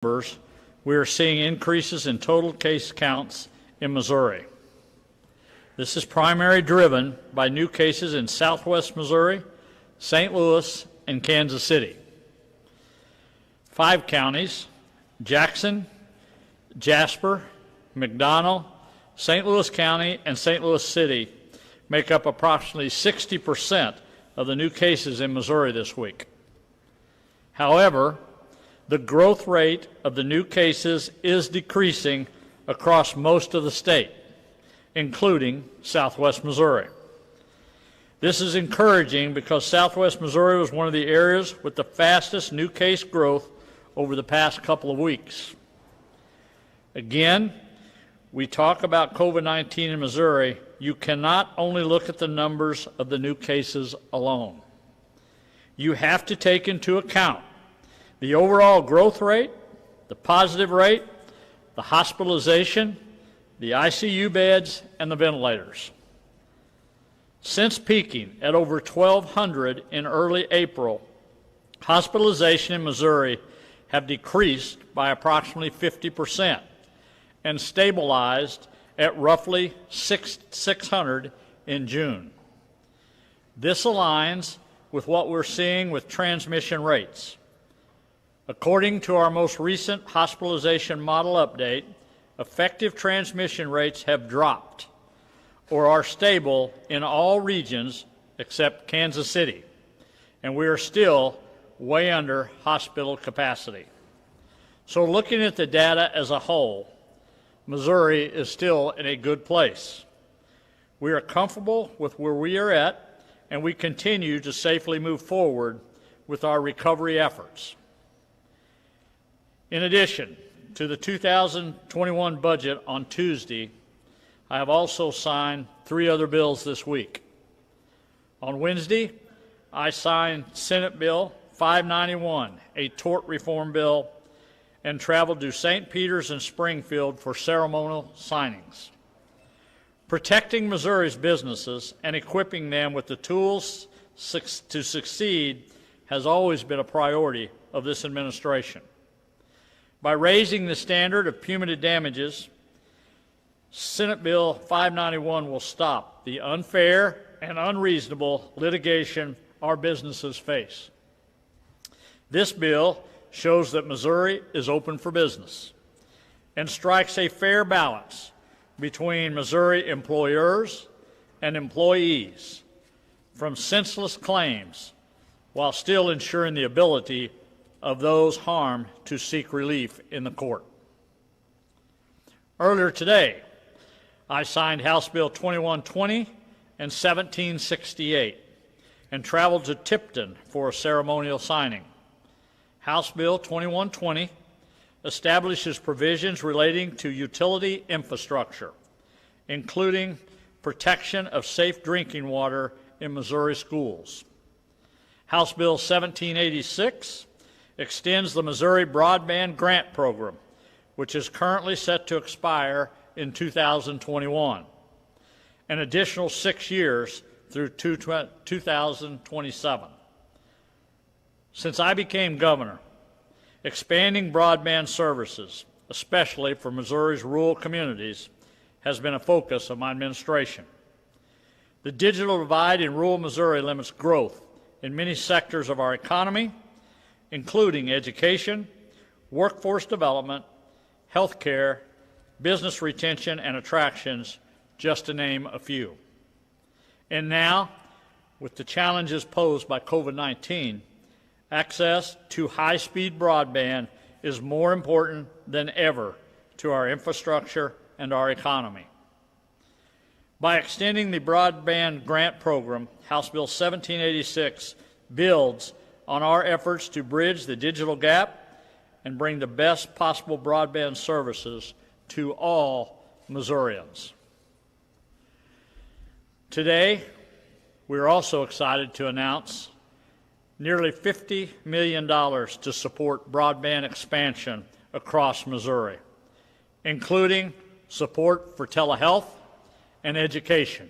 numbers, we are seeing increases in total case counts in Missouri. This is primarily driven by new cases in Southwest Missouri, St. Louis, and Kansas City. 5 counties, Jackson, Jasper, McDonald, St. Louis County, and St. Louis City, make up approximately 60% of the new cases in Missouri this week. However, the growth rate of the new cases is decreasing across most of the state, including Southwest Missouri. This is encouraging because Southwest Missouri was one of the areas with the fastest new case growth over the past couple of weeks. Again, we talk about COVID-19 in Missouri. You cannot only look at the numbers of the new cases alone. You have to take into account the overall growth rate, the positive rate, the hospitalization, the ICU beds, and the ventilators. Since peaking at over 1,200 in early April, hospitalization in Missouri have decreased by approximately 50% and stabilized at roughly 600 in June. This aligns with what we're seeing with transmission rates. According to our most recent hospitalization model update, effective transmission rates have dropped or are stable in all regions except Kansas City, and we are still way under hospital capacity. So looking at the data as a whole, Missouri is still in a good place. We are comfortable with where we are at, and we continue to safely move forward with our recovery efforts. In addition to the 2021 budget on Tuesday, I have also signed 3 other bills this week. On Wednesday, I signed Senate Bill 591, a tort reform bill, and traveled to St. Peters and Springfield for ceremonial signings. Protecting Missouri's businesses and equipping them with the tools to succeed has always been a priority of this administration. By raising the standard of punitive damages, Senate Bill 591 will stop the unfair and unreasonable litigation our businesses face. This bill shows that Missouri is open for business and strikes a fair balance between Missouri employers and employees from senseless claims while still ensuring the ability of those harmed to seek relief in the court. Earlier today, I signed House Bill 2120 and 1768 and traveled to Tipton for a ceremonial signing. House Bill 2120 establishes provisions relating to utility infrastructure, including protection of safe drinking water in Missouri schools. House Bill 1786 extends the Missouri Broadband Grant Program, which is currently set to expire in 2021, an additional 6 years through 2027. Since I became governor, expanding broadband services, especially for Missouri's rural communities, has been a focus of my administration. The digital divide in rural Missouri limits growth in many sectors of our economy, including education, workforce development, healthcare, business retention and attractions, just to name a few. And now, with the challenges posed by COVID-19, access to high-speed broadband is more important than ever to our infrastructure and our economy. By extending the Broadband Grant Program, House Bill 1786 builds on our efforts to bridge the digital gap and bring the best possible broadband services to all Missourians. Today, we are also excited to announce nearly $50 million to support broadband expansion across Missouri, including support for telehealth and education.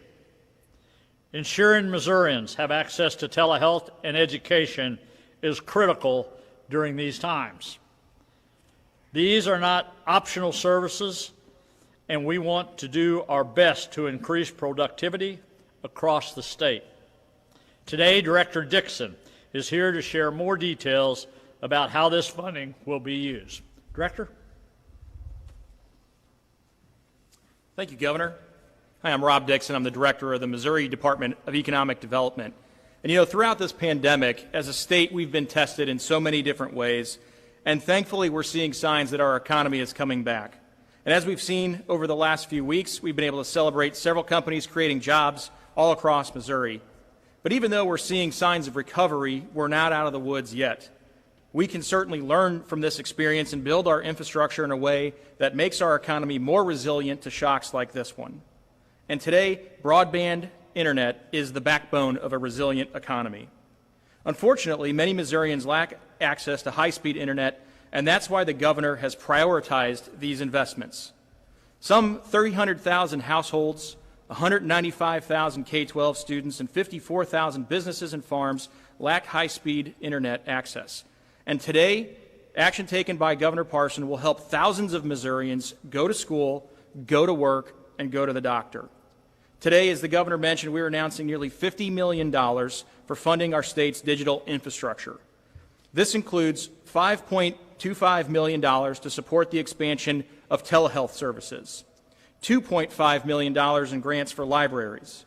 Ensuring Missourians have access to telehealth and education is critical during these times. These are not optional services, and we want to do our best to increase productivity across the state. Today, Director Dixon is here to share more details about how this funding will be used. Director? Thank you, Governor. Hi, I'm Rob Dixon. I'm the Director of the Missouri Department of Economic Development. And throughout this pandemic, as a state, we've been tested in so many different ways, and thankfully we're seeing signs that our economy is coming back. And as we've seen over the last few weeks, we've been able to celebrate several companies creating jobs all across Missouri. But even though we're seeing signs of recovery, we're not out of the woods yet. We can certainly learn from this experience and build our infrastructure in a way that makes our economy more resilient to shocks like this one. And today, broadband internet is the backbone of a resilient economy. Unfortunately, many Missourians lack access to high-speed internet, and that's why the governor has prioritized these investments. Some 300,000 households, 195,000 K-12 students, and 54,000 businesses and farms lack high-speed internet access. And today, action taken by Governor Parson will help thousands of Missourians go to school, go to work, and go to the doctor. Today, as the governor mentioned, we are announcing nearly $50 million for funding our state's digital infrastructure. This includes $5.25 million to support the expansion of telehealth services, $2.5 million in grants for libraries,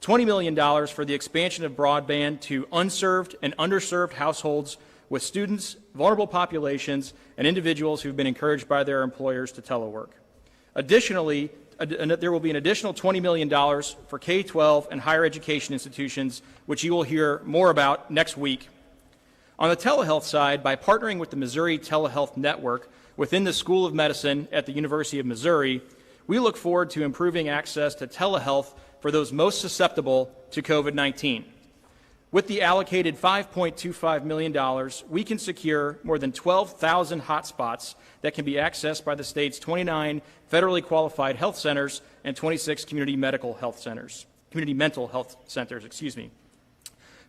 $20 million for the expansion of broadband to unserved and underserved households with students, vulnerable populations, and individuals who've been encouraged by their employers to telework. Additionally, there will be an additional $20 million for K-12 and higher education institutions, which you will hear more about next week. On the telehealth side, by partnering with the Missouri Telehealth Network within the School of Medicine at the University of Missouri, we look forward to improving access to telehealth for those most susceptible to COVID-19. With the allocated $5.25 million, we can secure more than 12,000 hotspots that can be accessed by the state's 29 federally qualified health centers and 26 community mental health centers.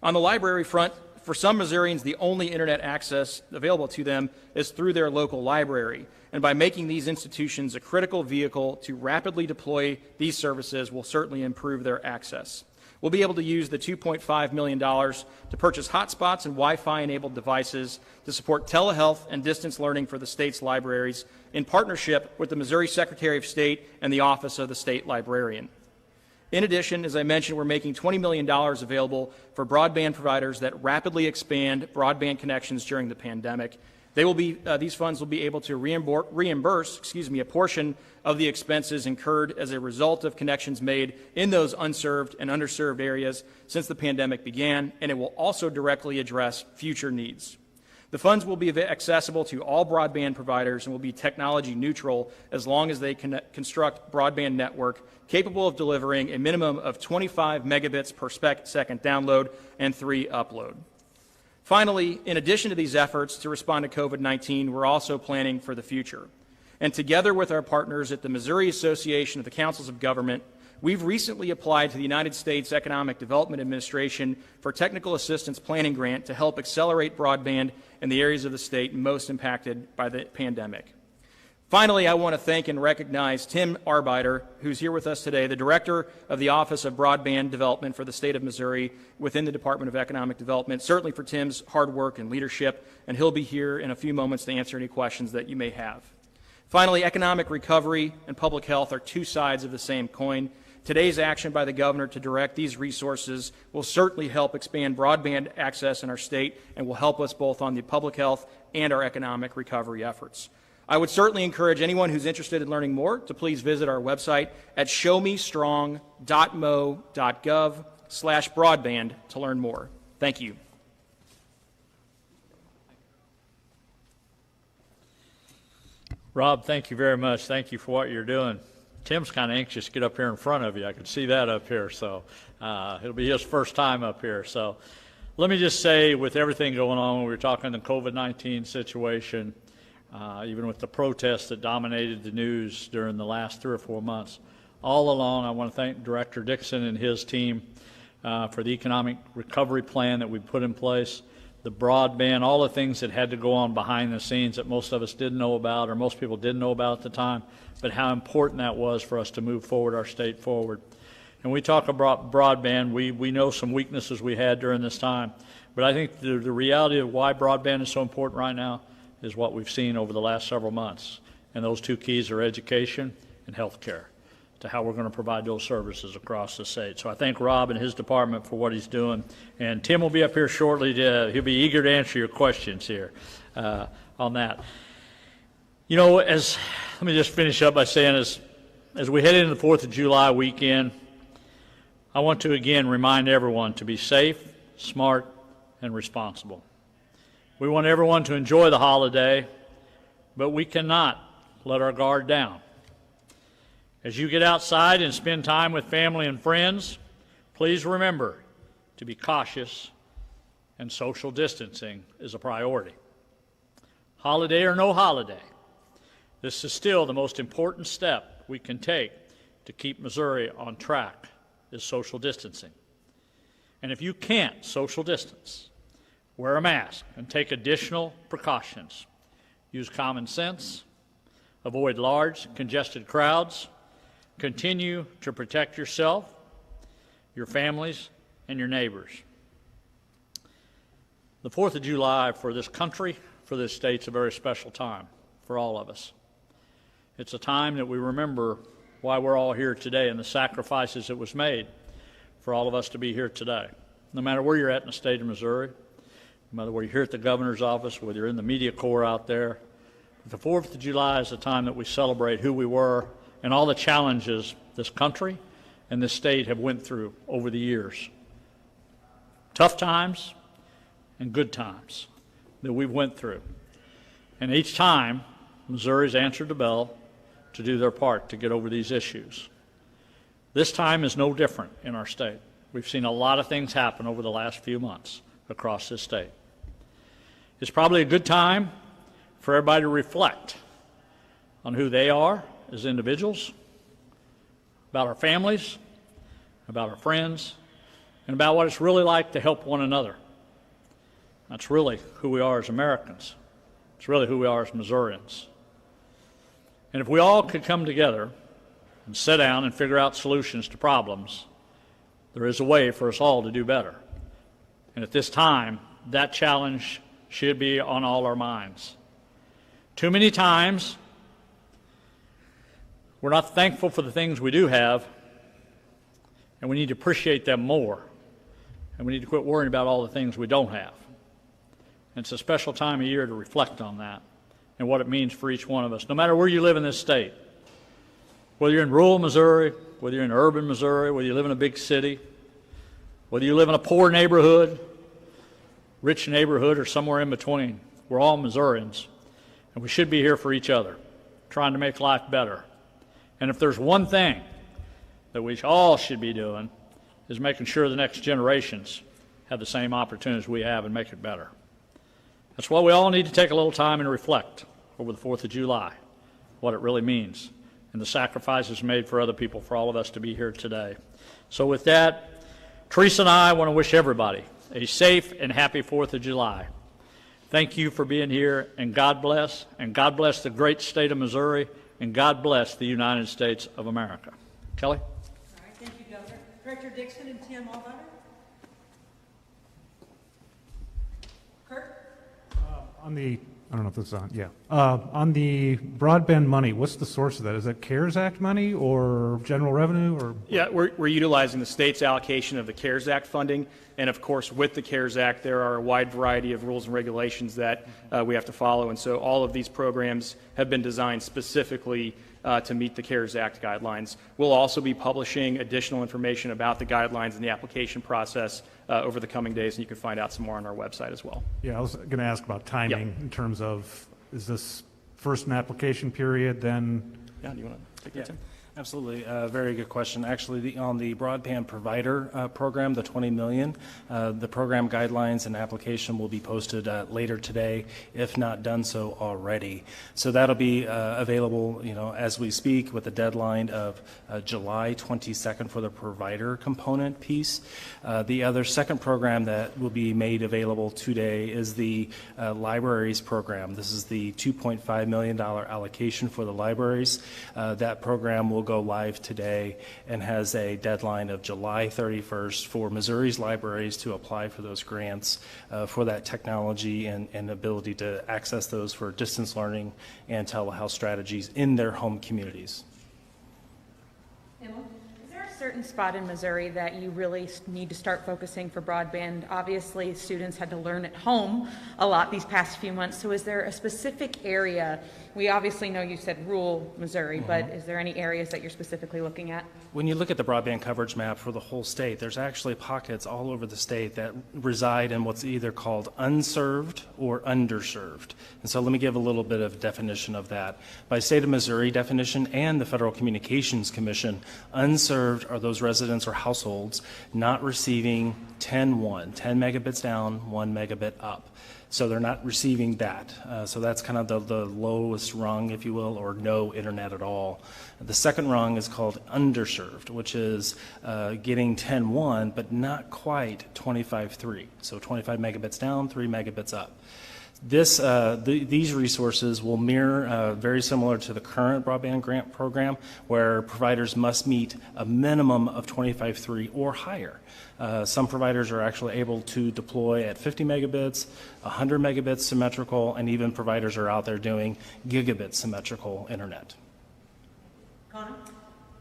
On the library front, for some Missourians, the only internet access available to them is through their local library. And by making these institutions a critical vehicle to rapidly deploy these services will certainly improve their access. We'll be able to use the $2.5 million to purchase hotspots and Wi-Fi-enabled devices to support telehealth and distance learning for the state's libraries in partnership with the Missouri Secretary of State and the Office of the State Librarian. In addition, as I mentioned, we're making $20 million available for broadband providers that rapidly expand broadband connections during the pandemic. These funds will be able to reimburse a portion of the expenses incurred as a result of connections made in those unserved and underserved areas since the pandemic began, and it will also directly address future needs. The funds will be accessible to all broadband providers and will be technology neutral as long as they construct broadband network capable of delivering a minimum of 25 megabits per second download and 3 upload. Finally, in addition to these efforts to respond to COVID-19, we're also planning for the future. And together with our partners at the Missouri Association of the Councils of Government, we've recently applied to the United States Economic Development Administration for Technical Assistance Planning Grant to help accelerate broadband in the areas of the state most impacted by the pandemic. Finally, I want to thank and recognize Tim Arbeiter, who's here with us today, the Director of the Office of Broadband Development for the state of Missouri within the Department of Economic Development, certainly for Tim's hard work and leadership, and he'll be here in a few moments to answer any questions that you may have. Finally, economic recovery and public health are two sides of the same coin. Today's action by the governor to direct these resources will certainly help expand broadband access in our state and will help us both on the public health and our economic recovery efforts. I would certainly encourage anyone who's interested in learning more to please visit our website at showmestrong.mo.gov/broadband to learn more. Thank you. Rob, thank you very much. Thank you for what you're doing. Tim's kind of anxious to get up here in front of you. I could see that up here, so it'll be his first time up here. So let me just say, with everything going on, we were talking the COVID-19 situation, even with the protests that dominated the news during the last 3 or 4 months. All along, I want to thank Director Dixon and his team for the economic recovery plan that we put in place. the broadband, all the things that had to go on behind the scenes that most of us didn't know about, or most people didn't know about at the time, but how important that was for us to move forward, our state forward. And we talk about broadband, we know some weaknesses we had during this time, but I think the reality of why broadband is so important right now is what we've seen over the last several months. And those two keys are education and health care, to how we're going to provide those services across the state. So I thank Rob and his department for what he's doing. And Tim will be up here shortly. He'll be eager to answer your questions here on that. You know, let me just finish up by saying, as we head into the 4th of July weekend, I want to again remind everyone to be safe, smart, and responsible. We want everyone to enjoy the holiday, but we cannot let our guard down. As you get outside and spend time with family and friends, please remember to be cautious, and social distancing is a priority. Holiday or no holiday, this is still the most important step we can take to keep Missouri on track, is social distancing. And if you can't social distance, wear a mask and take additional precautions. Use common sense, avoid large, congested crowds, continue to protect yourself, your families, and your neighbors. The 4th of July for this country, for this state, is a very special time for all of us. It's a time that we remember why we're all here today and the sacrifices that was made for all of us to be here today. No matter where you're at in the state of Missouri, no matter where you're here at the governor's office, whether you're in the media corps out there, the 4th of July is a time that we celebrate who we were and all the challenges this country and this state have went through over the years. Tough times and good times that we've went through. And each time, Missouri's answered the bell to do their part to get over these issues. This time is no different in our state. We've seen a lot of things happen over the last few months across this state. It's probably a good time for everybody to reflect on who they are as individuals, about our families, about our friends, and about what it's really like to help one another. That's really who we are as Americans. It's really who we are as Missourians. And if we all could come together and sit down and figure out solutions to problems, there is a way for us all to do better. And at this time, that challenge should be on all our minds. Too many times, we're not thankful for the things we do have, and we need to appreciate them more. And we need to quit worrying about all the things we don't have. And it's a special time of year to reflect on that and what it means for each one of us, no matter where you live in this state. Whether you're in rural Missouri, whether you're in urban Missouri, whether you live in a big city, whether you live in a poor neighborhood, rich neighborhood, or somewhere in between, we're all Missourians, and we should be here for each other, trying to make life better. And if there's one thing that we all should be doing, is making sure the next generations have the same opportunities we have and make it better. That's why we all need to take a little time and reflect over the 4th of July, what it really means, and the sacrifices made for other people, for all of us to be here today. So with that, Teresa and I want to wish everybody a safe and happy 4th of July. Thank you for being here, and God bless the great state of Missouri, and God bless the United States of America. Kelly? All right, thank you, Governor. Director Dixon and Tim Allbutter. Kirk? I don't know if this is on, yeah. On the broadband money, what's the source of that? Is that CARES Act money or general revenue? Or Yeah, we're utilizing the state's allocation of the CARES Act funding. And of course, with the CARES Act, there are a wide variety of rules and regulations that we have to follow. And so all of these programs have been designed specifically to meet the CARES Act guidelines. We'll also be publishing additional information about the guidelines and the application process over the coming days, and you can find out some more on our website as well. Yeah, I was going to ask about timing in terms of, is this first an application period, then? Yeah, do you want to take that, Tim? Absolutely. Very good question. Actually, on the broadband provider program, the $20 million, the program guidelines and application will be posted later today, if not done so already. So that'll be available, as we speak, with a deadline of July 22nd for the provider component piece. The other second program that will be made available today is the libraries program. This is the $2.5 million allocation for the libraries. That program will go live today and has a deadline of July 31st for Missouri's libraries to apply for those grants for that technology and ability to access those for distance learning and telehealth strategies in their home communities. Emily? Is there a certain spot in Missouri that you really need to start focusing for broadband? Obviously, students had to learn at home a lot these past few months, so is there a specific area? We obviously know you said rural Missouri, but is there any areas that you're specifically looking at? When you look at the broadband coverage map for the whole state, there's actually pockets all over the state that reside in what's either called unserved or underserved. And so let me give a little bit of definition of that. By state of Missouri definition and the Federal Communications Commission, unserved are those residents or households not receiving 10 megabits down, 1 megabit up. So they're not receiving that. So that's kind of the lowest rung, if you will, or no internet at all. The second rung is called underserved, which is getting 10.1, but not quite 25.3. So 25 megabits down, 3 megabits up. These resources will mirror very similar to the current broadband grant program, where providers must meet a minimum of 25.3 or higher. Some providers are actually able to deploy at 50 megabits, 100 megabits symmetrical, and even providers are out there doing gigabit symmetrical internet. Connor?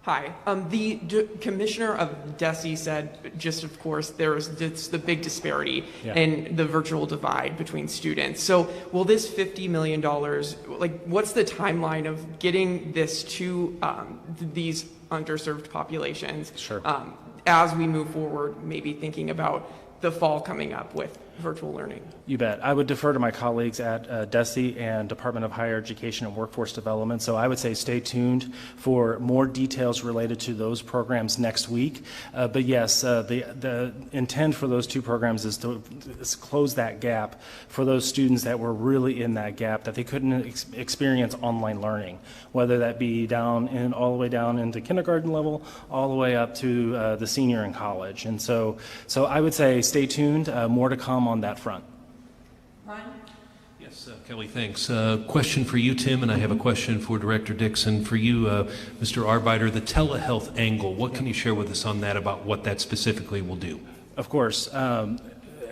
Hi. The commissioner of DESE said, just of course, there's the big disparity in the virtual divide between students. So will this $50 million, what's the timeline of getting this to these underserved populations? Sure. As we move forward, maybe thinking about the fall coming up with virtual learning? You bet. I would defer to my colleagues at DESE and Department of Higher Education and Workforce Development. So I would say stay tuned for more details related to those programs next week. But yes, the intent for those two programs is to close that gap for those students that were really in that gap, that they couldn't experience online learning, whether that be all the way down into kindergarten level, all the way up to the senior in college. And so I would say stay tuned, more to come on that front. Ryan? Yes, Kelly, thanks. Question for you, Tim, and I have a question for Director Dixon. For you, Mr. Arbeiter, the telehealth angle, what can you share with us on that, about what that specifically will do? Of course.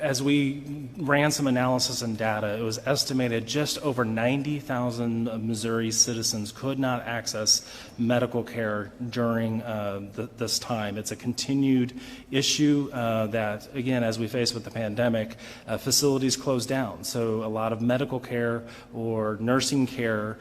As we ran some analysis and data, it was estimated just over 90,000 of Missouri citizens could not access medical care during this time. It's a continued issue that, again, as we face with the pandemic, facilities closed down. So a lot of medical care or nursing care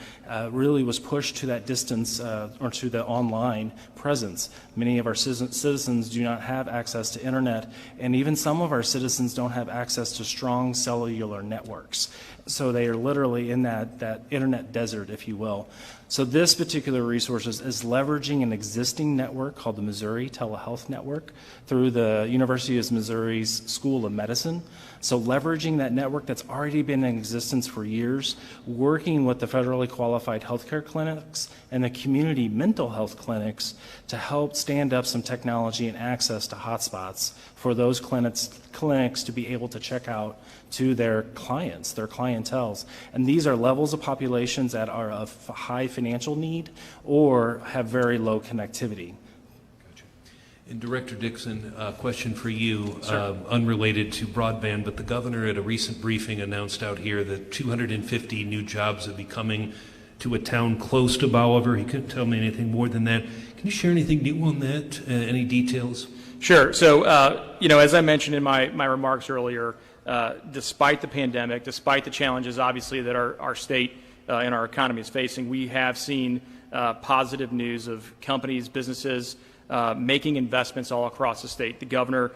really was pushed to that distance or to the online presence. Many of our citizens do not have access to internet, and even some of our citizens don't have access to strong cellular networks. So they are literally in that internet desert, if you will. So this particular resource is leveraging an existing network called the Missouri Telehealth Network through the University of Missouri's School of Medicine. So leveraging that network that's already been in existence for years, working with the federally qualified healthcare clinics and the community mental health clinics to help stand up some technology and access to hotspots for those clinics to be able to check out to their clients, their clienteles. And these are levels of populations that are of high financial need or have very low connectivity. And Director Dixon, a question for you, unrelated to broadband, but the governor at a recent briefing announced out here that 250 new jobs will be coming to a town close to Bolivar. He couldn't tell me anything more than that. Can you share anything new on that? Any details? Sure. So, as I mentioned in my remarks earlier, despite the pandemic, despite the challenges, obviously, that our state and our economy is facing, we have seen positive news of companies, businesses making investments all across the state. The governor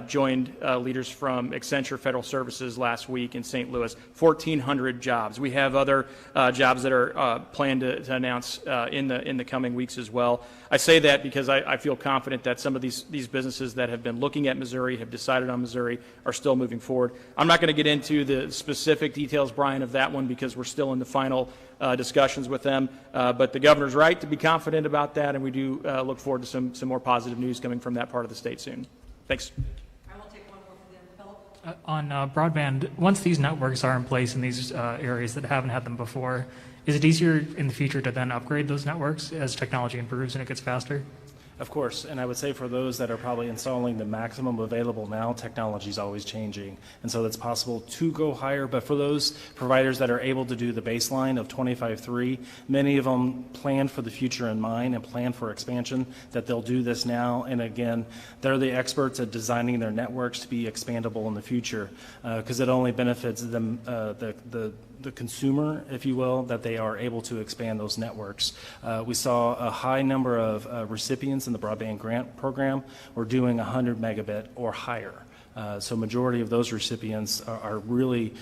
joined leaders from Accenture Federal Services last week in St. Louis, 1,400 jobs. We have other jobs that are planned to announce in the coming weeks as well. I say that because I feel confident that some of these businesses that have been looking at Missouri, have decided on Missouri, are still moving forward. I'm not going to get into the specific details, Brian, of that one because we're still in the final discussions with them. But the governor's right to be confident about that, and we do look forward to some more positive news coming from that part of the state soon. Thanks. I will take one more for them. Philip? On broadband, once these networks are in place in these areas that haven't had them before, is it easier in the future to then upgrade those networks as technology improves and it gets faster? Of course, and I would say for those that are probably installing the maximum available now, technology is always changing, and so it's possible to go higher, but for those providers that are able to do the baseline of 25.3, many of them plan for the future in mind and plan for expansion, that they'll do this now, and again, they're the experts at designing their networks to be expandable in the future, because it only benefits them, the consumer, if you will, that they are able to expand those networks. We saw a high number of recipients in the broadband grant program were doing 100 megabit or higher. So majority of those recipients are really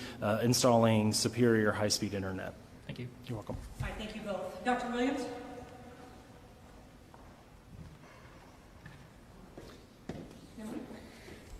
installing superior high-speed internet. Thank you. You're welcome. All right, thank you both. Dr. Williams?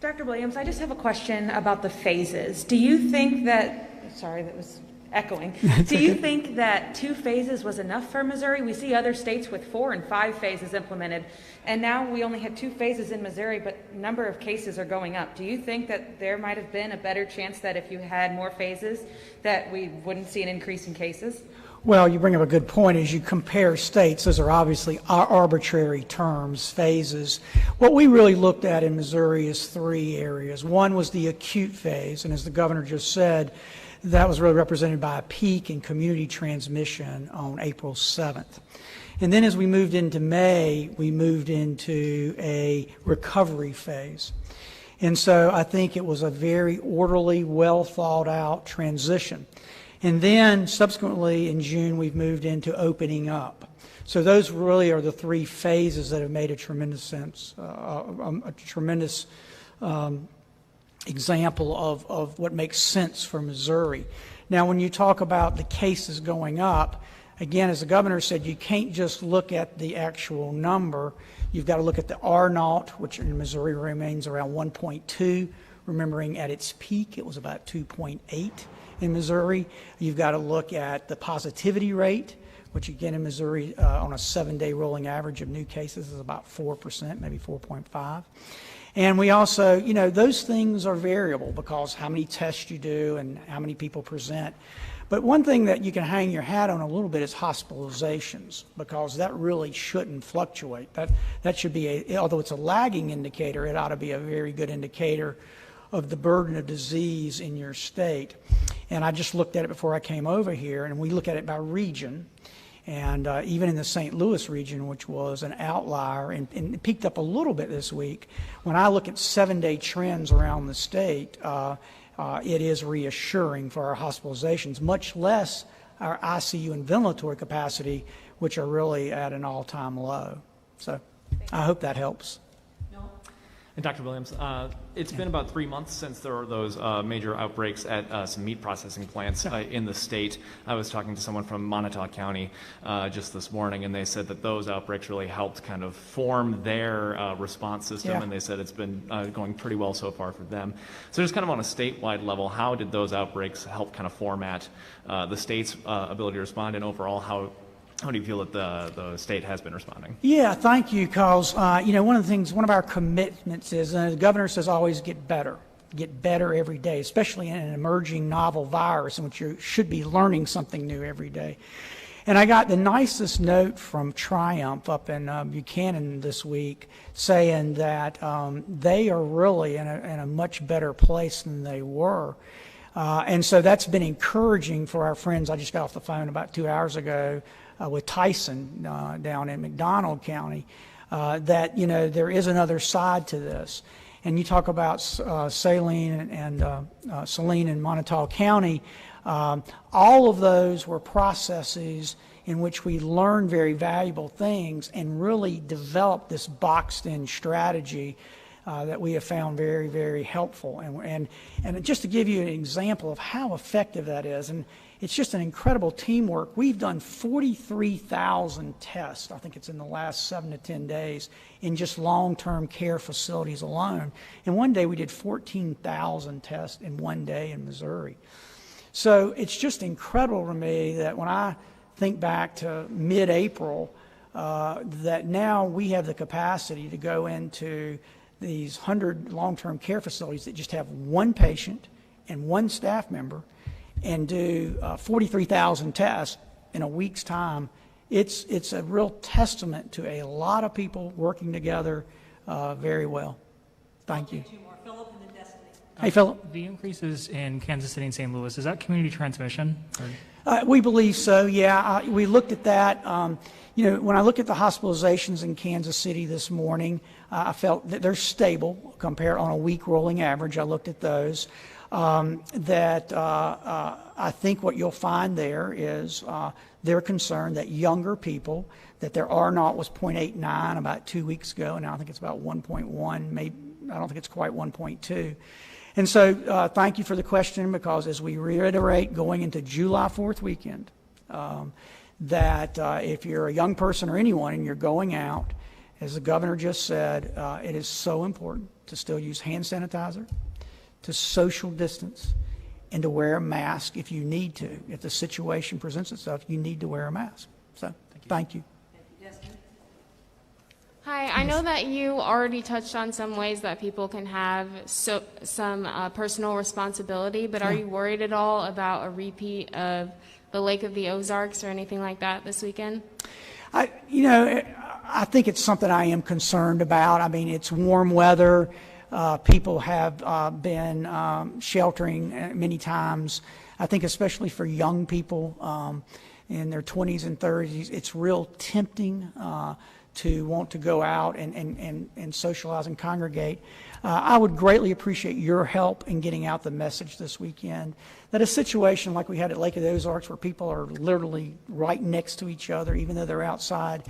Dr. Williams, I just have a question about the phases. Do you think that, sorry, that was echoing. Do you think that 2 phases was enough for Missouri? We see other states with 4 and 5 phases implemented, and now we only had 2 phases in Missouri, but number of cases are going up. Do you think that there might have been a better chance that if you had more phases that we wouldn't see an increase in cases? Well, you bring up a good point. As you compare states, those are obviously arbitrary terms, phases. What we really looked at in Missouri is 3 areas. One was the acute phase, and as the governor just said, that was really represented by a peak in community transmission on April 7th. And then as we moved into May, we moved into a recovery phase. And so I think it was a very orderly, well thought out transition. And then subsequently in June, we've moved into opening up. So those really are the 3 phases that have made a tremendous sense, a tremendous example of what makes sense for Missouri. Now, when you talk about the cases going up, again, as the governor said, you can't just look at the actual number. You've got to look at the R0, which in Missouri remains around 1.2, remembering at its peak it was about 2.8 in Missouri. You've got to look at the positivity rate, which again in Missouri on a 7-day rolling average of new cases is about 4%, maybe 4.5. And we also, you know, those things are variable because how many tests you do and how many people present. But one thing that you can hang your hat on a little bit is hospitalizations, because that really shouldn't fluctuate. That should be, although it's a lagging indicator, it ought to be a very good indicator of the burden of disease in your state. And I just looked at it before I came over here, and we look at it by region. And even in the St. Louis region, which was an outlier and it peaked up a little bit this week, when I look at 7-day trends around the state, it is reassuring for our hospitalizations, much less our ICU and ventilatory capacity, which are really at an all-time low. So I hope that helps. And Dr. Williams, it's been about 3 months since there were those major outbreaks at some meat processing plants in the state. I was talking to someone from Montauk County just this morning, and they said that those outbreaks really helped kind of form their response system, and they said it's been going pretty well so far for them. So just kind of on a statewide level, how did those outbreaks help kind of format the state's ability to respond, and overall how do you feel that the state has been responding? Yeah, thank you, because you know, one of our commitments is, the governor says always get better every day, especially in an emerging novel virus in which you should be learning something new every day. And I got the nicest note from Triumph up in Buchanan this week saying that they are really in a much better place than they were. And so that's been encouraging for our friends. I just got off the phone about 2 hours ago with Tyson down in McDonald County, that, you know, there is another side to this. And you talk about Saline and Montauk County, All of those were processes in which we learned very valuable things and really developed this boxed-in strategy that we have found very, very helpful. And just to give you an example of how effective that is, and it's just an incredible teamwork. We've done 43,000 tests, I think it's in the last 7 to 10 days, in just long-term care facilities alone. And one day we did 14,000 tests in one day in Missouri. So it's just incredible to me that when I think back to mid-April, that now we have the capacity to go into these 100 long-term care facilities that just have one patient and one staff member and do 43,000 tests in a week's time. It's a real testament to a lot of people working together very well. Thank you. Two more, Philip and then Destiny. Hey, Philip. The increases in Kansas City and St. Louis, is that community transmission? We believe so, yeah. We looked at that. When I look at the hospitalizations in Kansas City this morning, I felt that they're stable compared on a week rolling average. I looked at those. I think what you'll find there is they're concerned that younger people, that their R0 was 0.89 about 2 weeks ago, and now I think it's about 1.1, maybe I don't think it's quite 1.2. And so thank you for the question, because as we reiterate going into July 4th weekend, that if you're a young person or anyone and you're going out, as the governor just said, it is so important to still use hand sanitizer, to social distance, and to wear a mask if you need to. If the situation presents itself, you need to wear a mask. So thank you. Hi, I know that you already touched on some ways that people can have some personal responsibility, but are you worried at all about a repeat of the Lake of the Ozarks or anything like that this weekend? I think it's something I am concerned about. I mean, it's warm weather. People have been sheltering many times. I think especially for young people in their 20s and 30s, it's real tempting to want to go out and socialize and congregate. I would greatly appreciate your help in getting out the message this weekend that a situation like we had at Lake of the Ozarks, where people are literally right next to each other even though they're outside,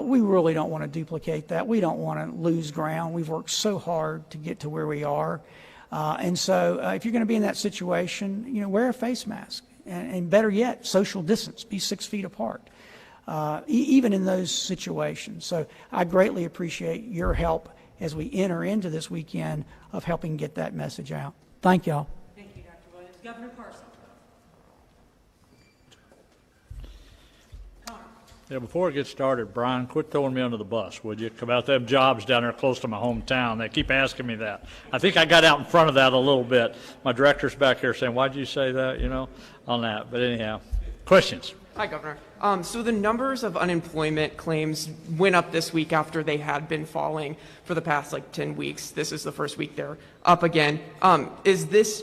we really don't want to duplicate that. We don't want to lose ground. We've worked so hard to get to where we are. And so if you're going to be in that situation, wear a face mask. And better yet, social distance. Be 6 feet apart, even in those situations. So I greatly appreciate your help as we enter into this weekend of helping get that message out. Thank y'all. Thank you, Dr. Williams. Governor Parson. Yeah, before it gets started, Brian, quit throwing me under the bus, would you? About them jobs down there close to my hometown. They keep asking me that. I think I got out in front of that a little bit. My director's back here saying, why'd you say that, on that? But anyhow, questions? Hi, Governor. So the numbers of unemployment claims went up this week after they had been falling for the past 10 weeks. This is the first week they're up again. Do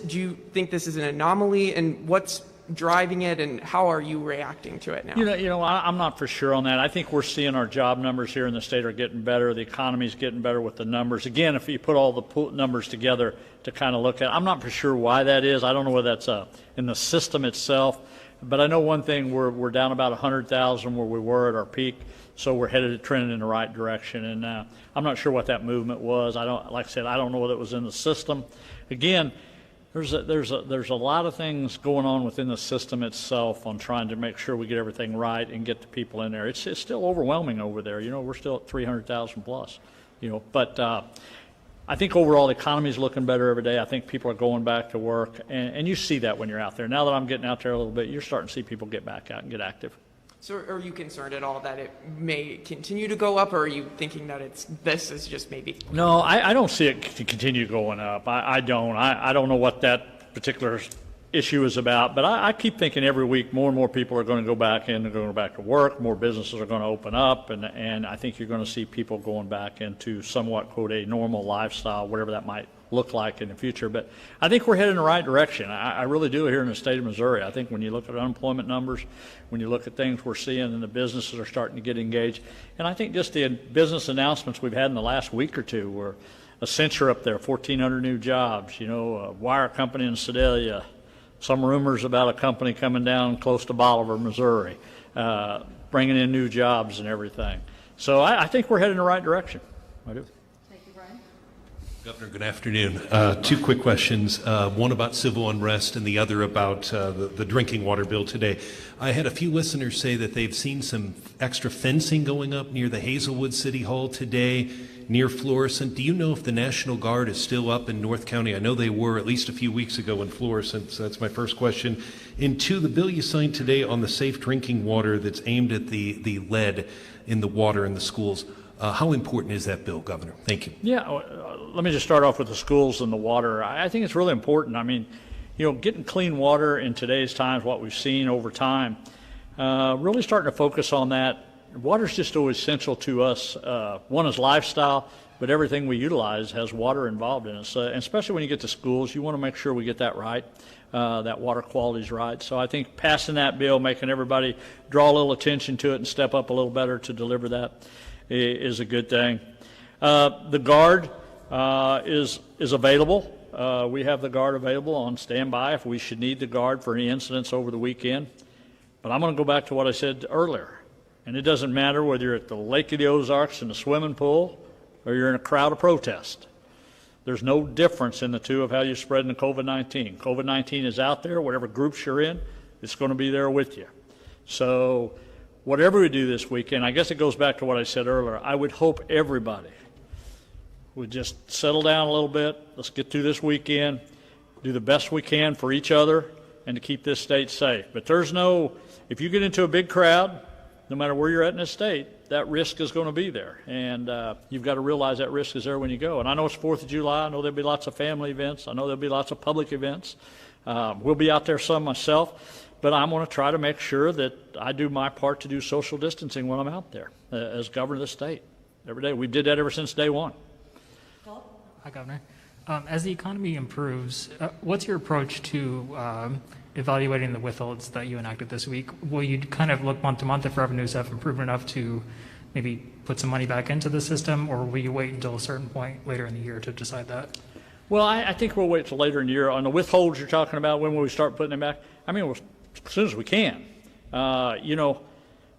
you think this is an anomaly, and what's driving it, and how are you reacting to it now? I'm not for sure on that. I think we're seeing our job numbers here in the state are getting better. The economy's getting better with the numbers. Again, if you put all the numbers together to kind of look at, I'm not for sure why that is. I don't know whether that's in the system itself, but I know one thing, we're down about 100,000 where we were at our peak, so we're headed trending in the right direction. And I'm not sure what that movement was. Like I said, I don't know whether it was in the system. Again, there's a lot of things going on within the system itself on trying to make sure we get everything right and get the people in there. It's still overwhelming over there. We're still at 300,000 plus. But I think overall the economy is looking better every day. I think people are going back to work, and you see that when you're out there. Now that I'm getting out there a little bit, you're starting to see people get back out and get active. So are you concerned at all that it may continue to go up, or are you thinking that this is just maybe? No, I don't see it continue going up. I don't. I don't know what that particular issue is about, but I keep thinking every week more and more people are going to go back in, they're going to go back to work, more businesses are going to open up, and I think you're going to see people going back into somewhat, quote, a normal lifestyle, whatever that might look like in the future. But I think we're headed in the right direction. I really do here in the state of Missouri. I think when you look at unemployment numbers, when you look at things we're seeing, and the businesses are starting to get engaged, and I think just the business announcements we've had in the last week or two were Accenture up there, 1,400 new jobs, a wire company in Sedalia, some rumors about a company coming down close to Bolivar, Missouri, bringing in new jobs and everything. So I think we're heading in the right direction. I do. Thank you, Brian. Governor, good afternoon. Two quick questions, one about civil unrest and the other about the drinking water bill today. I had a few listeners say that they've seen some extra fencing going up near the Hazelwood City Hall today, near Florissant. Do you know if the National Guard is still up in North County? I know they were at least a few weeks ago in Florissant, so that's my first question. And two, the bill you signed today on the safe drinking water that's aimed at the lead in the water in the schools. How important is that bill, Governor? Thank you. Yeah, let me just start off with the schools and the water. I think it's really important. I mean, you know, getting clean water in today's times, what we've seen over time, really starting to focus on that. Water's just always essential to us. One is lifestyle, but everything we utilize has water involved in it. And especially when you get to schools, you want to make sure we get that right, that water quality is right. So I think passing that bill, making everybody draw a little attention to it and step up a little better to deliver that is a good thing. The Guard is available. We have the Guard available on standby if we should need the Guard for any incidents over the weekend. But I'm going to go back to what I said earlier. And it doesn't matter whether you're at the Lake of the Ozarks in the swimming pool or you're in a crowd of protest. There's no difference in the two of how you're spreading the COVID-19. COVID-19 is out there. Whatever groups you're in, it's going to be there with you. So whatever we do this weekend, I guess it goes back to what I said earlier. I would hope everybody would just settle down a little bit. Let's get through this weekend, do the best we can for each other, and to keep this state safe. But there's no, if you get into a big crowd, no matter where you're at in the state, that risk is going to be there. And you've got to realize that risk is there when you go. And I know it's 4th of July. I know there'll be lots of family events. I know there'll be lots of public events. We'll be out there some myself. But I'm going to try to make sure that I do my part to do social distancing when I'm out there as governor of the state every day. We did that ever since day one. Hi, Governor. As the economy improves, what's your approach to evaluating the withholds that you enacted this week? Will you kind of look month to month if revenues have improved enough to maybe put some money back into the system, or will you wait until a certain point later in the year to decide that? Well, I think we'll wait till later in the year. On the withholds you're talking about, when will we start putting them back? I mean, as soon as we can. You know,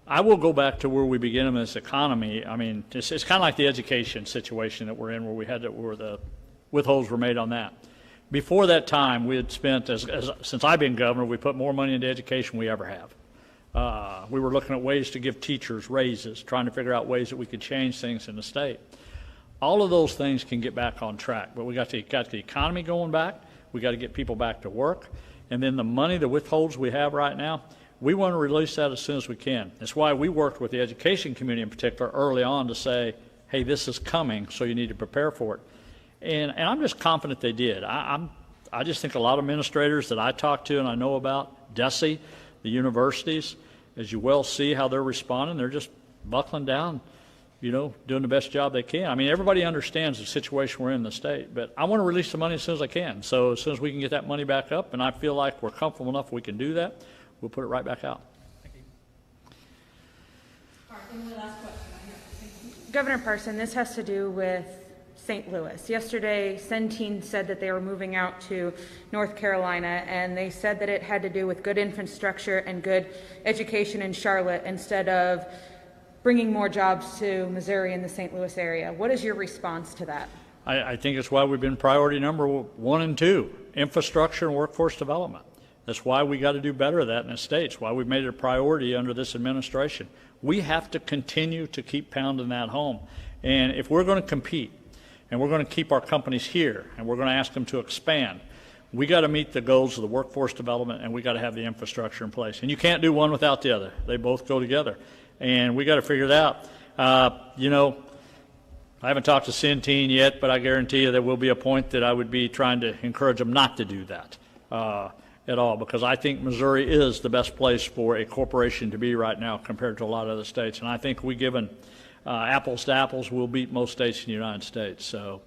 I will go back to where we began in this economy. I mean, it's kind of like the education situation that we're in, where we had to, where the withholds were made on that. Before that time, we had spent, since I've been governor, we put more money into education we ever have. We were looking at ways to give teachers raises, trying to figure out ways that we could change things in the state. All of those things can get back on track, but we got the economy going back. We got to get people back to work. And then the money, the withholds we have right now, we want to release that as soon as we can. That's why we worked with the education community in particular early on to say, hey, this is coming, so you need to prepare for it. And I'm just confident they did. I just think a lot of administrators that I talk to and I know about, DESE, the universities, as you well see how they're responding, they're just buckling down, you know, doing the best job they can. I mean, everybody understands the situation we're in the state, but I want to release the money as soon as I can. So as soon as we can get that money back up, and I feel like we're comfortable enough we can do that, we'll put it right back out. Thank you. All right, any last question? Governor Parson, this has to do with St. Louis. Yesterday, Centene said that they were moving out to North Carolina, and they said that it had to do with good infrastructure and good education in Charlotte instead of bringing more jobs to Missouri and the St. Louis area. What is your response to that? I think it's why we've been priority number 1 and 2, infrastructure and workforce development. That's why we got to do better at that in the states, why we've made it a priority under this administration. We have to continue to keep pounding that home. And if we're going to compete, and we're going to keep our companies here, and we're going to ask them to expand, we got to meet the goals of the workforce development, and we got to have the infrastructure in place. And you can't do one without the other. They both go together. And we got to figure it out. You know, I haven't talked to Centene yet, but I guarantee you there will be a point that I would be trying to encourage them not to do that at all, because I think Missouri is the best place for a corporation to be right now compared to a lot of other states. And I think we given apples to apples, we'll beat most states in the United States. So,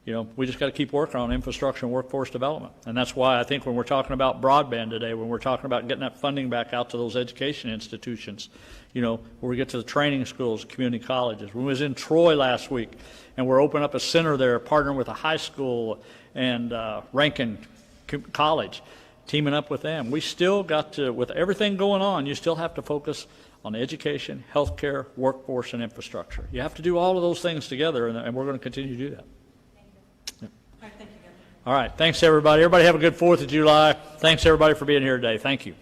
you know, we just got to keep working on infrastructure and workforce development. And that's why I think when we're talking about broadband today, when we're talking about getting that funding back out to those education institutions, you know, where we get to the training schools, community colleges. We was in Troy last week, and we're opening up a center there, partnering with a high school and Rankin College. teaming up with them. We still got to, with everything going on, you still have to focus on education, healthcare, workforce, and infrastructure. You have to do all of those things together, and we're going to continue to do that. Yep. All right, thank you, Governor. All right, thanks everybody. Everybody have a good 4th of July. Thanks everybody for being here today. Thank you.